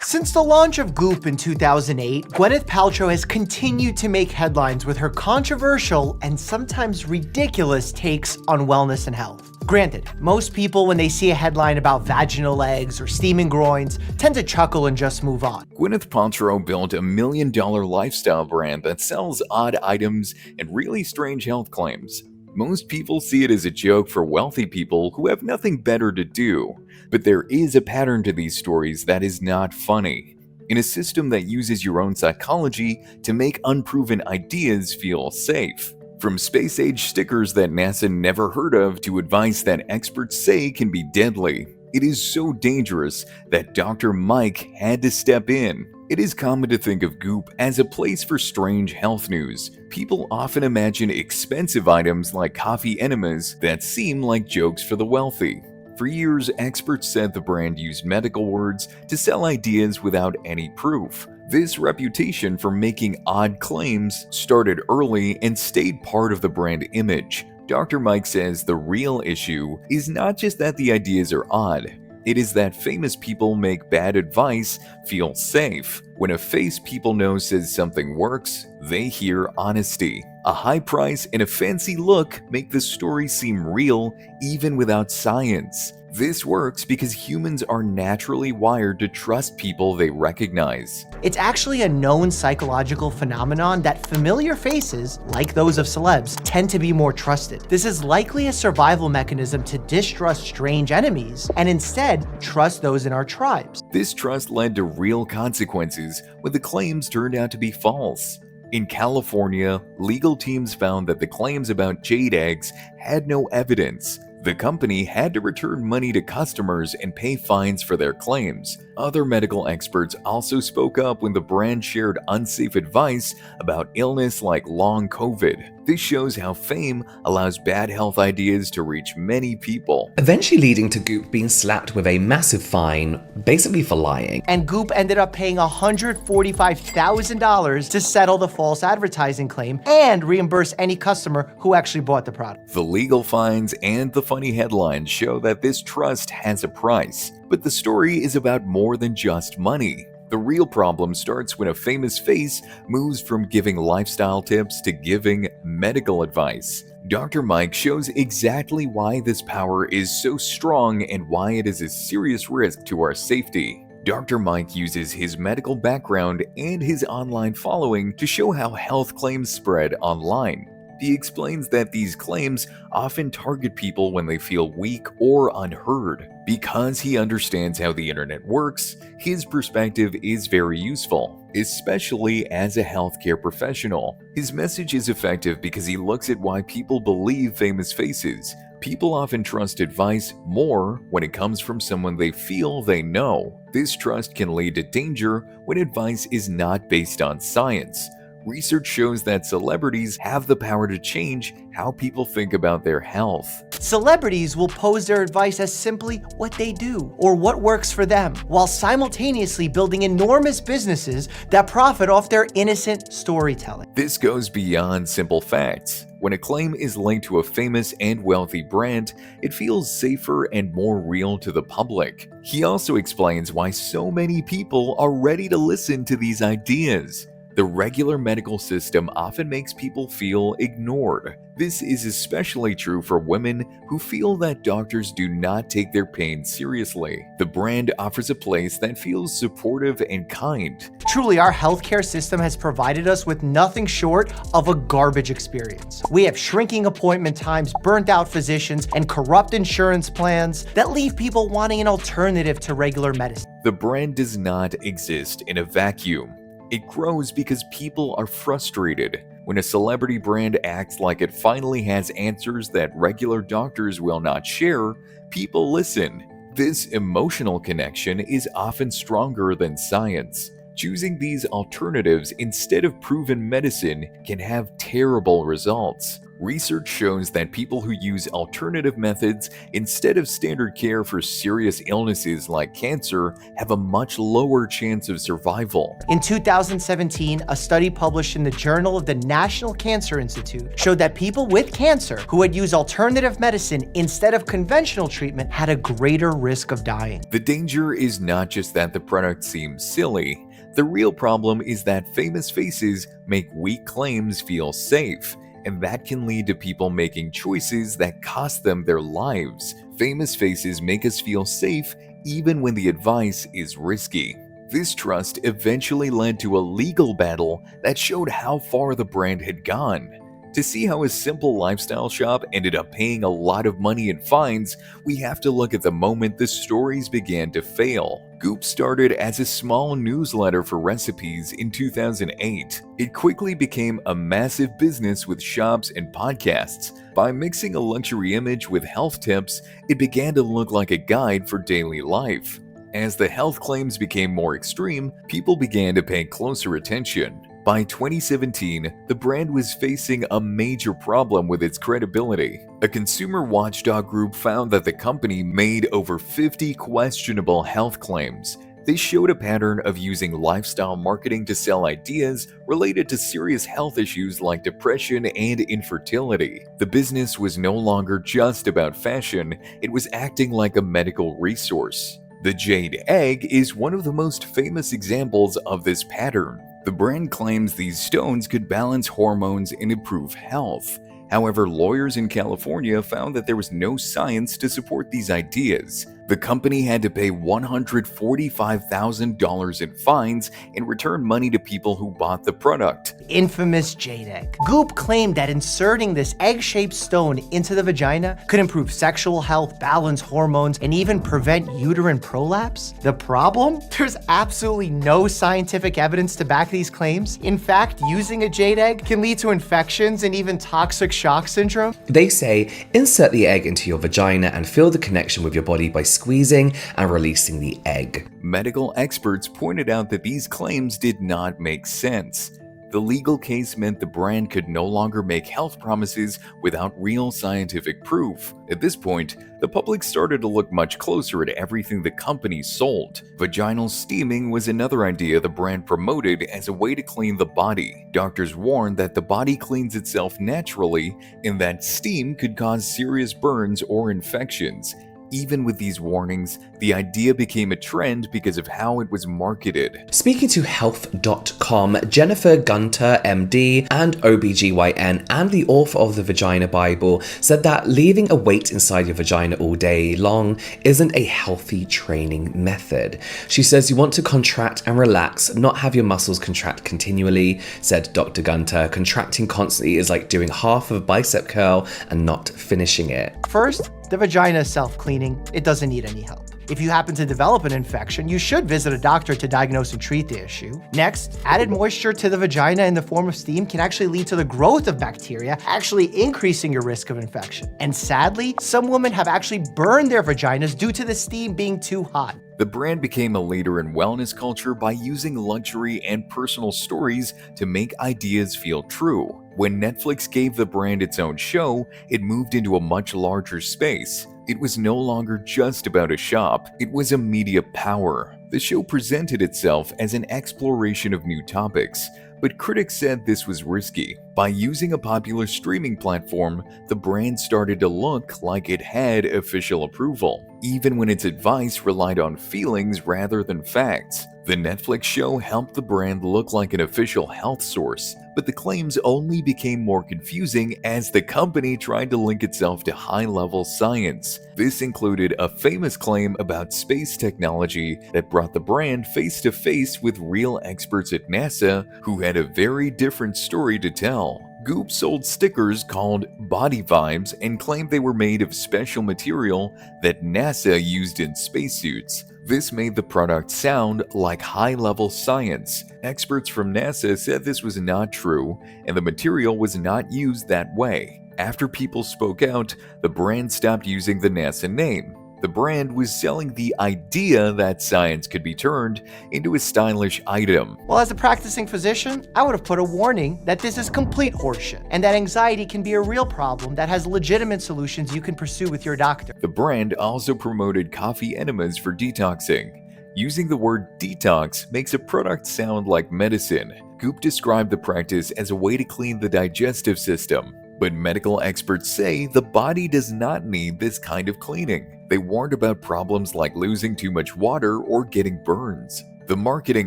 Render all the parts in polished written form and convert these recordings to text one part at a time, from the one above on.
Since the launch of Goop in 2008, Gwyneth Paltrow has continued to make headlines with her controversial and sometimes ridiculous takes on wellness and health. Granted, most people, when they see a headline about vaginal legs or steaming groins, tend to chuckle and just move on. Gwyneth Paltrow built $1 million lifestyle brand that sells odd items and really strange health claims. Most people see it as a joke for wealthy people who have nothing better to do, but there is a pattern to these stories that is not funny. In a system that uses your own psychology to make unproven ideas feel safe. From space-age stickers that NASA never heard of to advice that experts say can be deadly. It is so dangerous that Dr. Mike had to step in. It is common to think of Goop as a place for strange health news. People often imagine expensive items like coffee enemas that seem like jokes for the wealthy. For years, experts said the brand used medical words to sell ideas without any proof. This reputation for making odd claims started early and stayed part of the brand image. Dr. Mike says the real issue is not just that the ideas are odd. It is that famous people make bad advice feel safe. When a face people know says something works, they hear honesty. A high price and a fancy look make the story seem real even without science. This works because humans are naturally wired to trust people they recognize. It's actually a known psychological phenomenon that familiar faces, like those of celebs, tend to be more trusted. This is likely a survival mechanism to distrust strange enemies and instead trust those in our tribes. This trust led to real consequences when the claims turned out to be false. In California, legal teams found that the claims about Jade eggs had no evidence. The company had to return money to customers and pay fines for their claims. Other medical experts also spoke up when the brand shared unsafe advice about illness like long COVID. This shows how fame allows bad health ideas to reach many people. Eventually leading to Goop being slapped with a massive fine, basically for lying. And Goop ended up paying $145,000 to settle the false advertising claim and reimburse any customer who actually bought the product. The legal fines and the funny headlines show that this trust has a price. But the story is about more than just money. The real problem starts when a famous face moves from giving lifestyle tips to giving medical advice. Dr. Mike shows exactly why this power is so strong and why it is a serious risk to our safety. Dr. Mike uses his medical background and his online following to show how health claims spread online. He explains that these claims often target people when they feel weak or unheard. Because he understands how the internet works, his perspective is very useful, especially as a healthcare professional. His message is effective because he looks at why people believe famous faces. People often trust advice more when it comes from someone they feel they know. This trust can lead to danger when advice is not based on science. Research shows that celebrities have the power to change how people think about their health. Celebrities will pose their advice as simply what they do or what works for them, while simultaneously building enormous businesses that profit off their innocent storytelling. This goes beyond simple facts. When a claim is linked to a famous and wealthy brand, it feels safer and more real to the public. He also explains why so many people are ready to listen to these ideas. The regular medical system often makes people feel ignored. This is especially true for women who feel that doctors do not take their pain seriously. The brand offers a place that feels supportive and kind. Truly, our healthcare system has provided us with nothing short of a garbage experience. We have shrinking appointment times, burnt out physicians, and corrupt insurance plans that leave people wanting an alternative to regular medicine. The brand does not exist in a vacuum. It grows because people are frustrated. When a celebrity brand acts like it finally has answers that regular doctors will not share, people listen. This emotional connection is often stronger than science. Choosing these alternatives instead of proven medicine can have terrible results. Research shows that people who use alternative methods instead of standard care for serious illnesses like cancer have a much lower chance of survival. In 2017, a study published in the Journal of the National Cancer Institute showed that people with cancer who had used alternative medicine instead of conventional treatment had a greater risk of dying. The danger is not just that the product seems silly. The real problem is that famous faces make weak claims feel safe, and that can lead to people making choices that cost them their lives. Famous faces make us feel safe even when the advice is risky. This trust eventually led to a legal battle that showed how far the brand had gone. To see how a simple lifestyle shop ended up paying a lot of money in fines, we have to look at the moment the stories began to fail. Goop started as a small newsletter for recipes in 2008. It quickly became a massive business with shops and podcasts. By mixing a luxury image with health tips, it began to look like a guide for daily life. As the health claims became more extreme, people began to pay closer attention. By 2017, the brand was facing a major problem with its credibility. A consumer watchdog group found that the company made over 50 questionable health claims. They showed a pattern of using lifestyle marketing to sell ideas related to serious health issues like depression and infertility. The business was no longer just about fashion, it was acting like a medical resource. The Jade egg is one of the most famous examples of this pattern. The brand claims these stones could balance hormones and improve health. However, lawyers in California found that there was no science to support these ideas. The company had to pay $145,000 in fines and return money to people who bought the product. Infamous Jade egg. Goop claimed that inserting this egg-shaped stone into the vagina could improve sexual health, balance hormones, and even prevent uterine prolapse. The problem? There's absolutely no scientific evidence to back these claims. In fact, using a jade egg can lead to infections and even toxic shock syndrome. They say, insert the egg into your vagina and feel the connection with your body by squeezing and releasing the egg. Medical experts pointed out that these claims did not make sense. The legal case meant the brand could no longer make health promises without real scientific proof. At this point, the public started to look much closer at everything the company sold. Vaginal steaming was another idea the brand promoted as a way to clean the body. Doctors warned that the body cleans itself naturally and that steam could cause serious burns or infections. Even with these warnings, the idea became a trend because of how it was marketed. Speaking to health.com, Jennifer Gunter, MD and OBGYN and the author of the Vagina Bible, said that leaving a weight inside your vagina all day long isn't a healthy training method. She says you want to contract and relax, not have your muscles contract continually. Said Dr. Gunter, contracting constantly is like doing half of a bicep curl and not finishing it. First, the vagina is self-cleaning. It doesn't need any help. If you happen to develop an infection, you should visit a doctor to diagnose and treat the issue. Next, added moisture to the vagina in the form of steam can actually lead to the growth of bacteria, actually increasing your risk of infection. And sadly, some women have actually burned their vaginas due to the steam being too hot. The brand became a leader in wellness culture by using luxury and personal stories to make ideas feel true. When Netflix gave the brand its own show, it moved into a much larger space. It was no longer just about a shop, it was a media power. The show presented itself as an exploration of new topics, but critics said this was risky. By using a popular streaming platform, the brand started to look like it had official approval, even when its advice relied on feelings rather than facts. The Netflix show helped the brand look like an official health source, but the claims only became more confusing as the company tried to link itself to high-level science. This included a famous claim about space technology that brought the brand face-to-face with real experts at NASA who had a very different story to tell. Goop sold stickers called Body Vibes and claimed they were made of special material that NASA used in spacesuits. This made the product sound like high-level science. Experts from NASA said this was not true, and the material was not used that way. After people spoke out, the brand stopped using the NASA name. The brand was selling the idea that science could be turned into a stylish item. Well, as a practicing physician, I would have put a warning that this is complete horseshit and that anxiety can be a real problem that has legitimate solutions you can pursue with your doctor. The brand also promoted coffee enemas for detoxing. Using the word detox makes a product sound like medicine. Goop described the practice as a way to clean the digestive system. But medical experts say the body does not need this kind of cleaning. They warned about problems like losing too much water or getting burns. The marketing,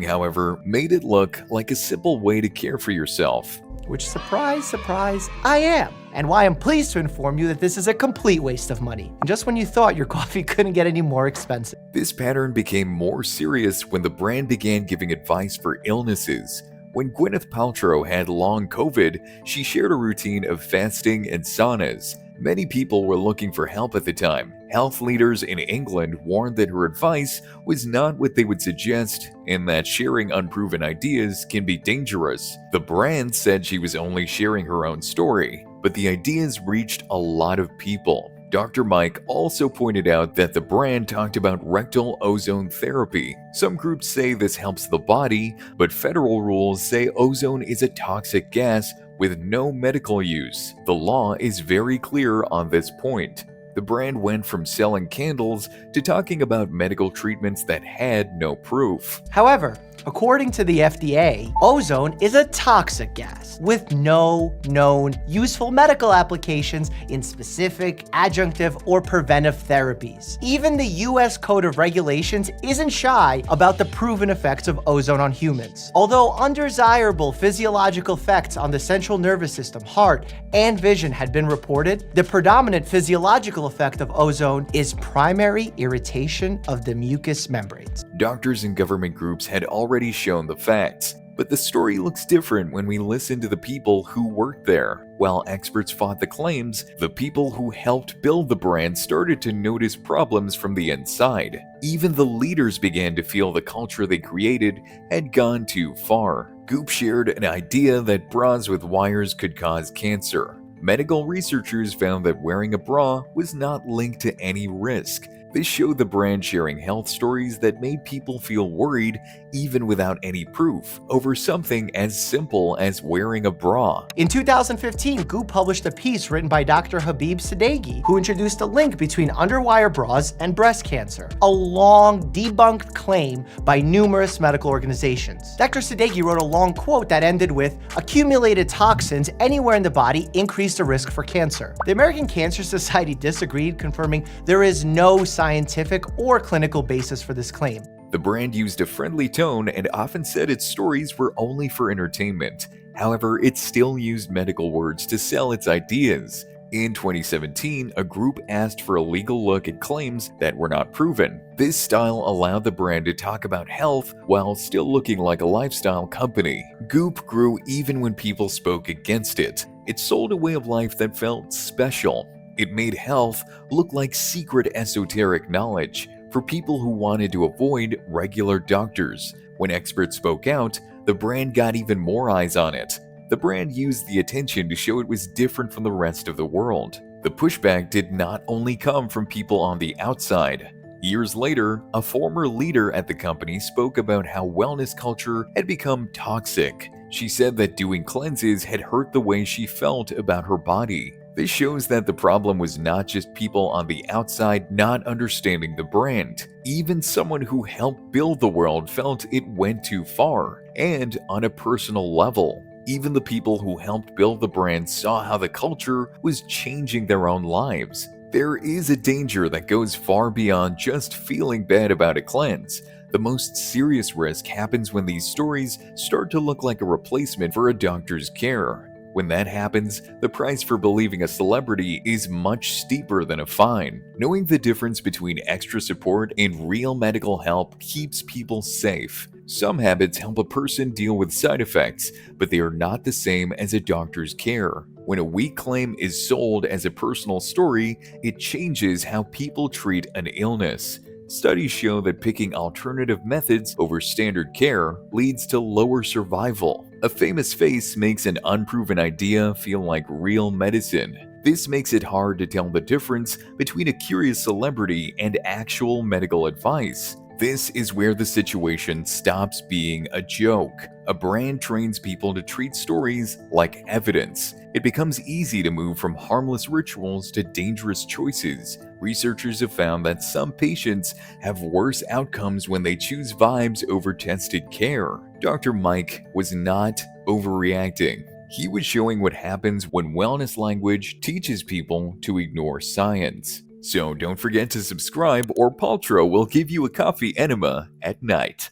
however, made it look like a simple way to care for yourself. Which, surprise, surprise, I am. And why I'm pleased to inform you that this is a complete waste of money. And just when you thought your coffee couldn't get any more expensive. This pattern became more serious when the brand began giving advice for illnesses. When Gwyneth Paltrow had long COVID, she shared a routine of fasting and saunas. Many people were looking for help at the time. Health leaders in England warned that her advice was not what they would suggest and that sharing unproven ideas can be dangerous. The brand said she was only sharing her own story, but the ideas reached a lot of people. Dr. Mike also pointed out that the brand talked about rectal ozone therapy. Some groups say this helps the body, but federal rules say ozone is a toxic gas with no medical use. The law is very clear on this point. The brand went from selling candles to talking about medical treatments that had no proof. However, according to the FDA, ozone is a toxic gas with no known useful medical applications in specific, adjunctive, or preventive therapies. Even the US Code of Regulations isn't shy about the proven effects of ozone on humans. Although undesirable physiological effects on the central nervous system, heart, and vision had been reported, the predominant physiological effect of ozone is primary irritation of the mucous membranes. Doctors and government groups had already shown the facts, but the story looks different when we listen to the people who worked there. While experts fought the claims, the people who helped build the brand started to notice problems from the inside. Even the leaders began to feel the culture they created had gone too far. Goop shared an idea that bras with wires could cause cancer. Medical researchers found that wearing a bra was not linked to any risk. This showed the brand sharing health stories that made people feel worried even without any proof over something as simple as wearing a bra. In 2015, Goop published a piece written by Dr. Habib Sadeghi, who introduced a link between underwire bras and breast cancer, a long debunked claim by numerous medical organizations. Dr. Sadeghi wrote a long quote that ended with, "Accumulated toxins anywhere in the body increase the risk for cancer." The American Cancer Society disagreed, confirming there is no scientific or clinical basis for this claim. The brand used a friendly tone and often said its stories were only for entertainment. However, it still used medical words to sell its ideas. In 2017, a group asked for a legal look at claims that were not proven. This style allowed the brand to talk about health while still looking like a lifestyle company. Goop grew even when people spoke against it. It sold a way of life that felt special. It made health look like secret esoteric knowledge for people who wanted to avoid regular doctors. When experts spoke out, the brand got even more eyes on it. The brand used the attention to show it was different from the rest of the world. The pushback did not only come from people on the outside. Years later, a former leader at the company spoke about how wellness culture had become toxic. She said that doing cleanses had hurt the way she felt about her body. This shows that the problem was not just people on the outside not understanding the brand. Even someone who helped build the world felt it went too far, and on a personal level. Even the people who helped build the brand saw how the culture was changing their own lives. There is a danger that goes far beyond just feeling bad about a cleanse. The most serious risk happens when these stories start to look like a replacement for a doctor's care. When that happens, the price for believing a celebrity is much steeper than a fine. Knowing the difference between extra support and real medical help keeps people safe. Some habits help a person deal with side effects, but they are not the same as a doctor's care. When a weak claim is sold as a personal story, it changes how people treat an illness. Studies show that picking alternative methods over standard care leads to lower survival. A famous face makes an unproven idea feel like real medicine. This makes it hard to tell the difference between a curious celebrity and actual medical advice. This is where the situation stops being a joke. A brand trains people to treat stories like evidence. It becomes easy to move from harmless rituals to dangerous choices. Researchers have found that some patients have worse outcomes when they choose vibes over tested care. Dr. Mike was not overreacting. He was showing what happens when wellness language teaches people to ignore science. So don't forget to subscribe or Paltrow will give you a coffee enema at night.